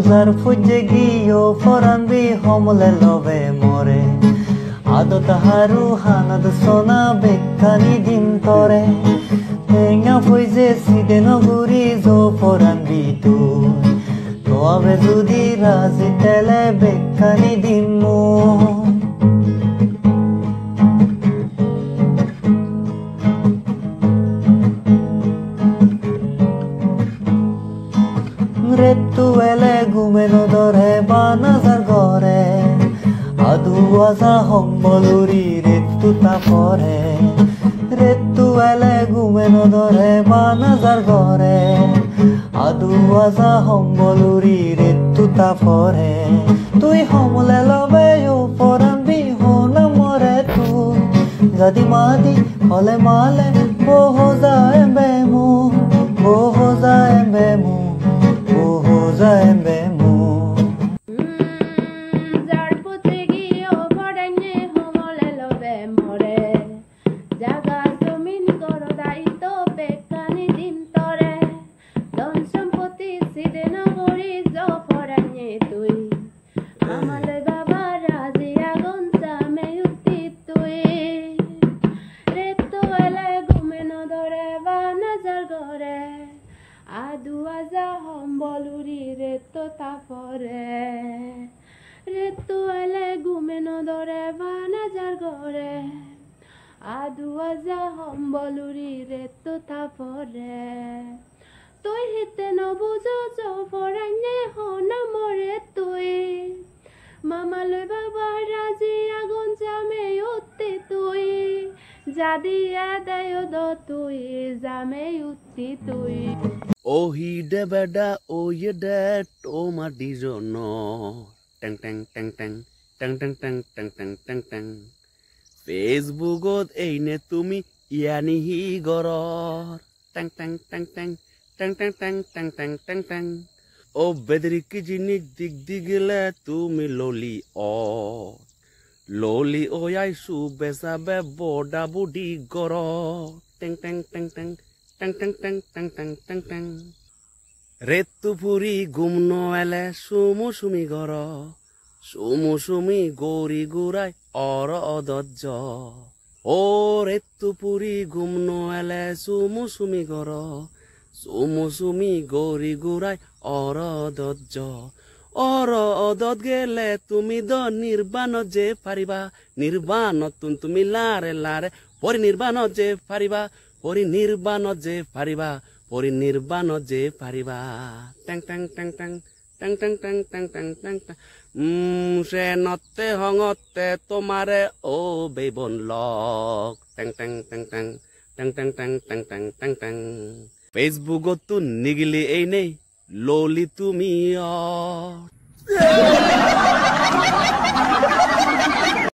যার ফুজে গিয়েও ফরানবি হমলে লবে মরে আদত হারু হানাদ সোনা বেকানি দিন তরে তেঙ্গা ফুজে সিদে নগুরি জো ফরানবি তুই তো আবে যদি রাজি তেলে বেকানি দিন মো রেতু এলে ঘুমেনো ধরে বানাজার ঘরে আদু আজা হম্বলুরি রেতু তা পরে রেতু এলে ঘুমেনো ধরে বানাজার ঘরে আদু আজা হম্বলুরি রেতু তা পরে তুই হমলে লবে ও পরানবি হোনা মরে তুই যদি মাদি হলে মালে বহু যায় বেমু বহু যায় বেমু যার পুত্রে গিয়ে পড়াইনে হমলে লবে মরে জাগা জমিন গর দায়িত্ব বেকানি দিন তরে ধন সম্পত্তি সিদে নগরী জ পড়াইনে তুই আমালে বাবা রাজি আগুন চামে উঠি তুই রেতো এলে ঘুমে নধরে বা নাজার ঘরে আদু আজা হম্বলুরি রেতো তাপরে রেতো এলে ঘুমে নধরে বা নাজার ঘরে আদু আজা হম্বলুরি রেতো তাপরে তুই হিতে নবুঝো জফরাইনে হনা মরে তুই মামালৈ বাবা রাজি আগুন জামে উঠি তুই জাদিয়া দেয় দ তুই জামে উঠি তুই ওহি দে বেডা ওয়ে দে তোমার দিজন টং টং টং টং টং টং টং টং টং টং টং ফেসবুকত এইনে তুমি ইয়ানি হি গরর টং টং টং টং টং টং টং টং টং টং টং ও বেদরিক জিনিক দিক দিগলে তুমি ললি ললি ওয়াই সুবেসাবে বডা বুডি গর টং টং টং টং টং টং টং টং টং টং টং রেতু পুরি গুমনো এলে সুমু সুমি গর সুমু সুমি গৌরি গুড়াই অর অদজ্জ ও রেতু পুরি গুমনো এলে সুমু সুমি গর সুমু সুমি গৌরি গুড়াই অর অদজ্জ অর অদত গেলে তুমি দ নির্বাণ যে পারিবা নির্বাণ তুমি লারে লারে পরিনির্বাণ যে পারিবা পরিনির্বাণ যে পারিবা পরিনির্বাণ যে পারিবা টং টং টং টং টং টং টং টং টং টং টং সে নতে হঙতে তোমারে ও বেবন লক টং টং টং টং টং টং টং টং টং টং টং ফেসবুকত তো নিগিলি এই নেই ললি তুমি